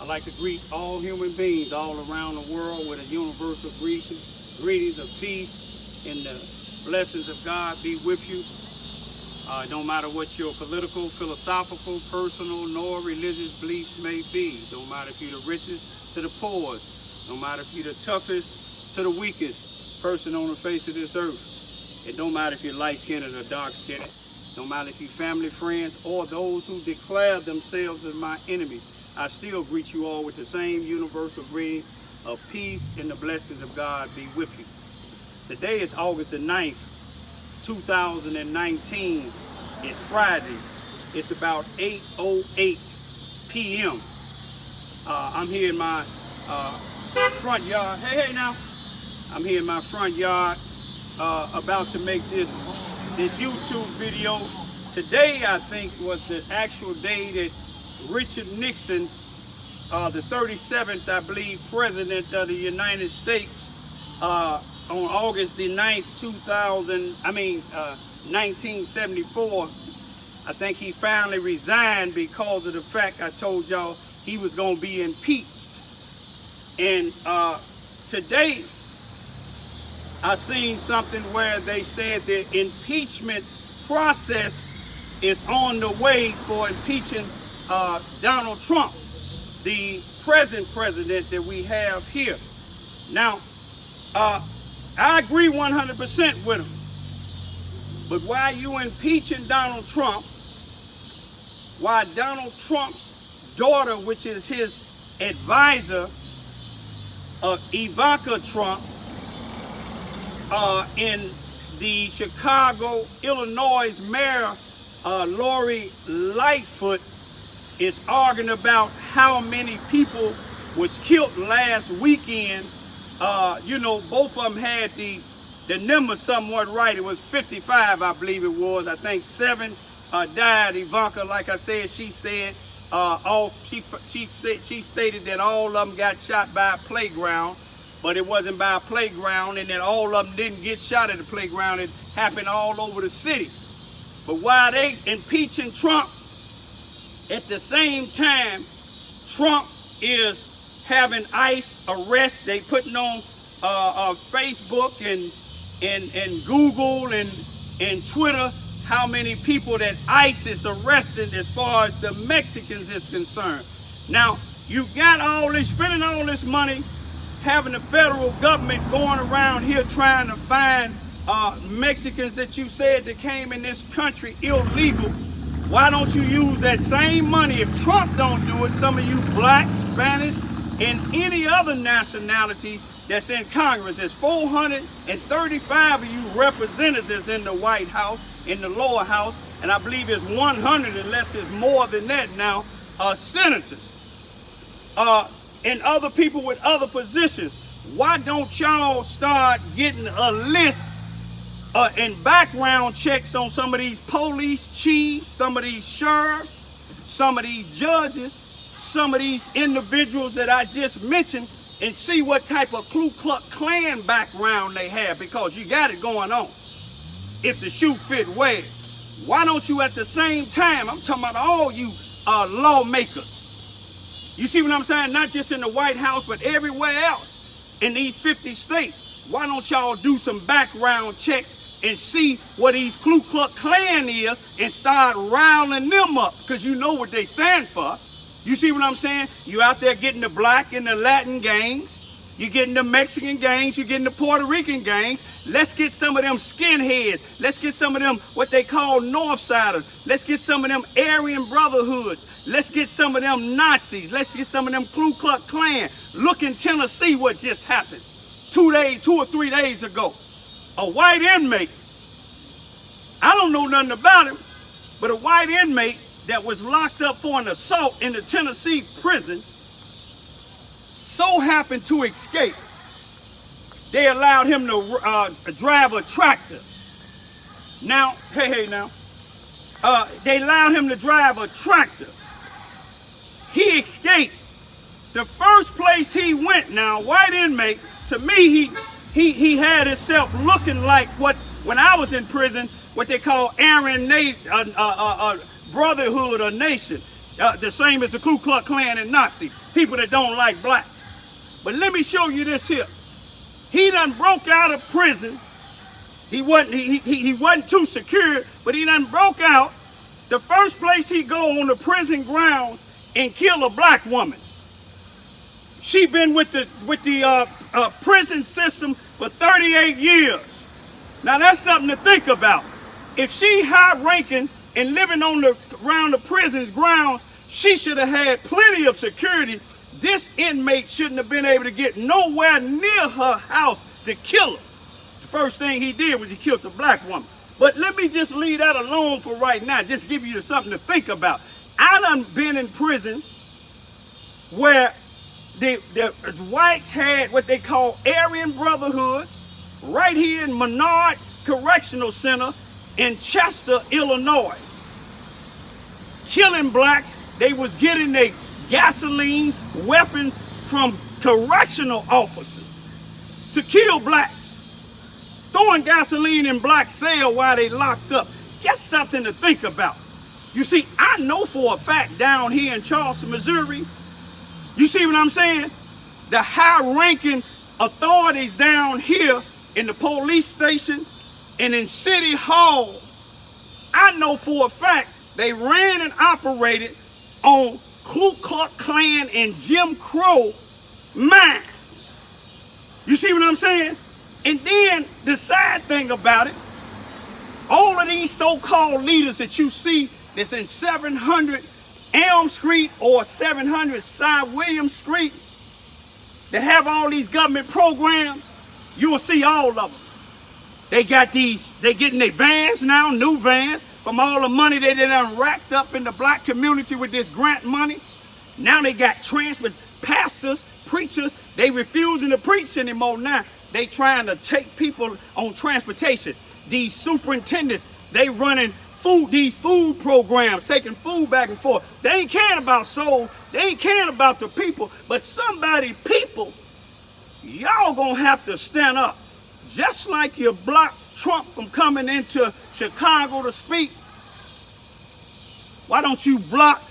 like to greet all human beings all around the world with a universal greetings of peace and the blessings of God be with you. No matter what your political, philosophical, personal, nor religious beliefs may be. Don't matter if you're the richest to the poorest. No matter if you're the toughest to the weakest person on the face of this earth. It don't matter if you're light-skinned or dark-skinned. No matter if you're family, friends, or those who declare themselves as my enemies. I still greet you all with the same universal greetings of peace and the blessings of God be with you. Today is August the 9th, 2019. It's Friday. It's about 8:08 p.m. I'm here in my front yard. Hey now. I'm here in my front yard about to make this YouTube video. Today, I think, was the actual day that Richard Nixon, the 37th, I believe, President of the United States, on August the 9th, 1974, I think he finally resigned because of the fact I told y'all he was going to be impeached. And today, I seen something where they said the impeachment process is on the way for impeaching Donald Trump, the present president that we have here. Now, I agree 100% with him. But why you impeaching Donald Trump, why Donald Trump's daughter, which is his advisor, Ivanka Trump, in the Chicago, Illinois mayor, Lori Lightfoot, is arguing about how many people was killed last weekend. You know, both of them had the number somewhat right. It was 55, I believe it was. I think 7 died. Ivanka, like I said, she said, she stated that all of them got shot by a playground. But it wasn't by a playground, and that all of them didn't get shot at the playground. It happened all over the city. But while they impeaching Trump, at the same time, Trump is having ICE arrests. They putting on Facebook and Google and Twitter how many people that ICE is arresting as far as the Mexicans is concerned. Now, you got all this, spending all this money, having the federal government going around here trying to find Mexicans that you said that came in this country illegal. Why don't you use that same money? If Trump don't do it, some of you black, Spanish, and any other nationality that's in Congress, there's 435 of you representatives in the White House, in the lower house, and I believe it's 100, unless it's more than that now, senators. And other people with other positions. Why don't y'all start getting a list and background checks on some of these police chiefs, some of these sheriffs, some of these judges, some of these individuals that I just mentioned, and see what type of Ku Klux Klan background they have, because you got it going on. If the shoe fit well, why don't you at the same time, I'm talking about all you lawmakers, you see what I'm saying? Not just in the White House, but everywhere else in these 50 states. Why don't y'all do some background checks and see what these Ku Klux Klan is and start rounding them up? Because you know what they stand for. You see what I'm saying? You out there getting the black and the Latin gangs. You're getting the Mexican gangs. You're getting the Puerto Rican gangs. Let's get some of them skinheads. Let's get some of them what they call Northsiders. Let's get some of them Aryan Brotherhood. Let's get some of them Nazis. Let's get some of them Ku Klux Klan. Look in Tennessee what just happened 2 or 3 days ago. A white inmate, I don't know nothing about him, but a white inmate that was locked up for an assault in the Tennessee prison so happened to escape. They allowed him to drive a tractor. Now, hey now, they allowed him to drive a tractor. He escaped. The first place he went now, white inmate, to me, he had himself looking like what, when I was in prison, what they call Aryan Brotherhood or Nation. the same as the Ku Klux Klan and Nazi, people that don't like blacks. But let me show you this here. He done broke out of prison. He wasn't too secure, but he done broke out. The first place he go on the prison grounds and kill a black woman. She been with the prison system for 38 years. Now that's something to think about. If she high ranking and living around the prison's grounds, she should have had plenty of security. This inmate shouldn't have been able to get nowhere near her house to kill her. The first thing he did was he killed the black woman. But let me just leave that alone for right now. Just give you something to think about. I done been in prison where the whites had what they call Aryan Brotherhoods right here in Menard Correctional Center in Chester, Illinois. Killing blacks. They was getting their gasoline, weapons from correctional officers to kill blacks. Throwing gasoline in black cell while they locked up. Just something to think about. You see, I know for a fact down here in Charleston, Missouri, you see what I'm saying? The high-ranking authorities down here in the police station and in City Hall, I know for a fact they ran and operated on Ku Klux Klan and Jim Crow minds. You see what I'm saying? And then the sad thing about it, all of these so-called leaders that you see that's in 700 Elm Street or 700 Cy Williams Street that have all these government programs, you will see all of them. They getting their vans now, new vans, from all the money they done racked up in the black community with this grant money. Now they got pastors, preachers, they refusing to preach anymore now. They trying to take people on transportation. These superintendents, they running these food programs, taking food back and forth. They ain't caring about souls. They ain't caring about the people. But people, y'all gonna have to stand up. Just like you blocked Trump from coming into Chicago to speak, why don't you block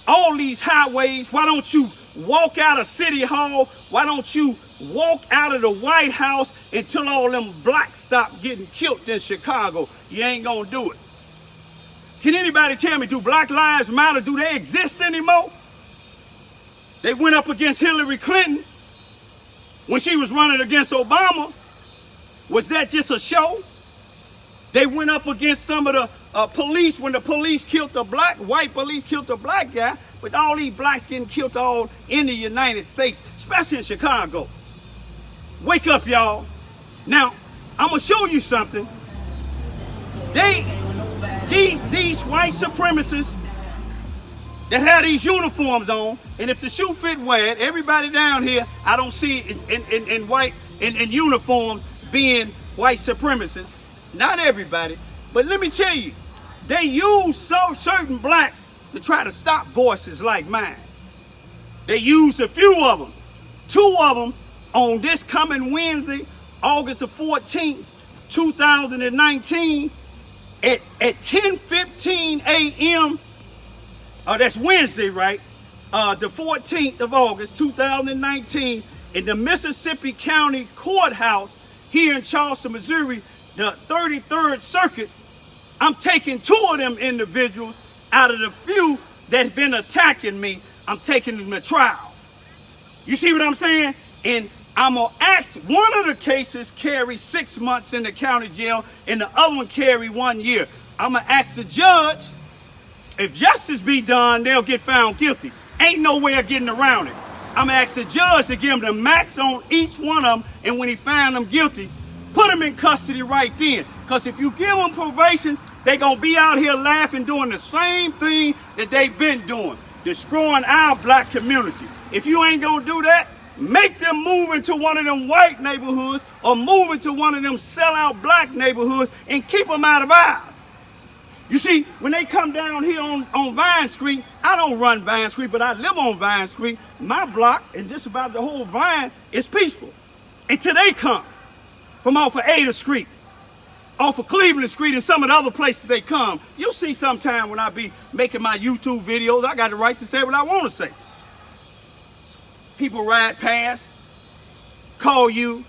all these highways? Why don't you walk out of City Hall? Why don't you walk out of the White House until all them blacks stop getting killed in Chicago? You ain't gonna do it. Can anybody tell me, do Black Lives Matter, do they exist anymore? They went up against Hillary Clinton when she was running against Obama. Was that just a show? They went up against some of the police when the police killed the white police killed the black guy, but all these blacks getting killed all in the United States, especially in Chicago. Wake up, y'all. Now, I'm gonna show you something. These white supremacists that have these uniforms on, and if the shoe fit, wear it. Everybody down here, I don't see in uniforms being white supremacists. Not everybody, but let me tell you, they use certain blacks to try to stop voices like mine. They used a few of them, 2 of them on this coming Wednesday, August the 14th, 2019, at 10:15 a.m. That's Wednesday, right? The 14th of August, 2019, in the Mississippi County Courthouse here in Charleston, Missouri, the 33rd Circuit. I'm taking 2 of them individuals out of the few that's been attacking me. I'm taking them to trial. You see what I'm saying? And I'm gonna ask, one of the cases carry 6 months in the county jail and the other one carry 1 year. I'm gonna ask the judge, if justice be done, they'll get found guilty. Ain't no way of getting around it. I'm gonna ask the judge to give them the max on each one of them, and when he found them guilty, put them in custody right then. Because if you give them probation, they're gonna be out here laughing, doing the same thing that they've been doing, destroying our black community. If you ain't gonna do that, make them move into one of them white neighborhoods or move into one of them sellout black neighborhoods and keep them out of ours. You see, when they come down here on Vine Street, I don't run Vine Street, but I live on Vine Street. My block and just about the whole Vine is peaceful until they come from off of Ada Street. off of Cleveland Street and some of the other places they come. You'll see sometime when I be making my YouTube videos, I got the right to say what I want to say. People ride past, call you,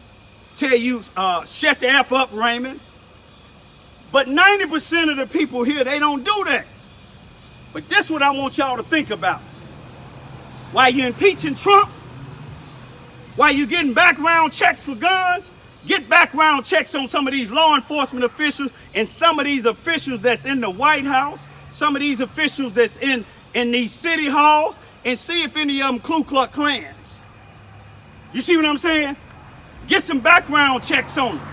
tell you, shut the F up, Raymond. But 90% of the people here, they don't do that. But this is what I want y'all to think about. While you're impeaching Trump, while you're getting background checks for guns, get background checks on some of these law enforcement officials and some of these officials that's in the White House, some of these officials that's in these city halls, and see if any of them Ku Klux Klans. You see what I'm saying? Get some background checks on them.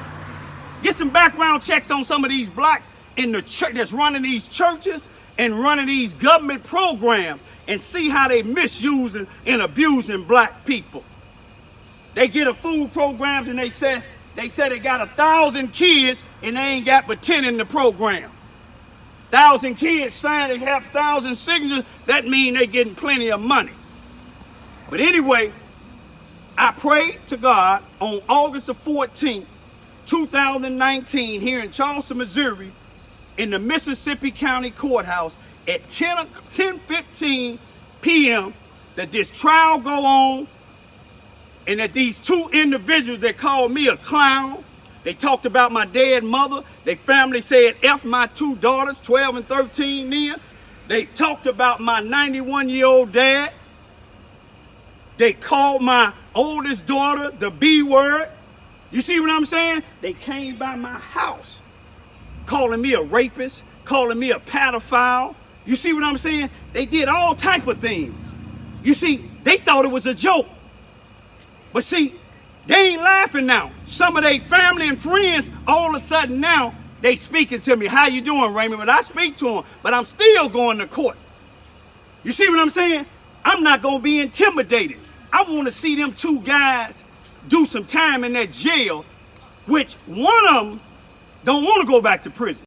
Get some background checks on some of these blacks in the church that's running these churches and running these government programs, and see how they misusing and abusing black people. They get a food programs and they said they got 1,000 kids and they ain't got but 10 in the program. 1,000 kids signed, they have 1,000 signatures, that means they getting plenty of money. But anyway, I prayed to God on August the 14th, 2019, here in Charleston, Missouri, in the Mississippi County Courthouse at 10:15 p.m. that this trial go on, and that these two individuals that called me a clown, they talked about my dead mother, their family said F my two daughters, 12 and 13 then. They talked about my 91-year-old dad. They called my oldest daughter the B word. You see what I'm saying? They came by my house calling me a rapist, calling me a pedophile. You see what I'm saying? They did all type of things. You see, they thought it was a joke. But see, they ain't laughing now. Some of their family and friends, all of a sudden now, they speaking to me. How you doing, Raymond? But I speak to them, but I'm still going to court. You see what I'm saying? I'm not going to be intimidated. I want to see them two guys do some time in that jail, which one of them don't want to go back to prison.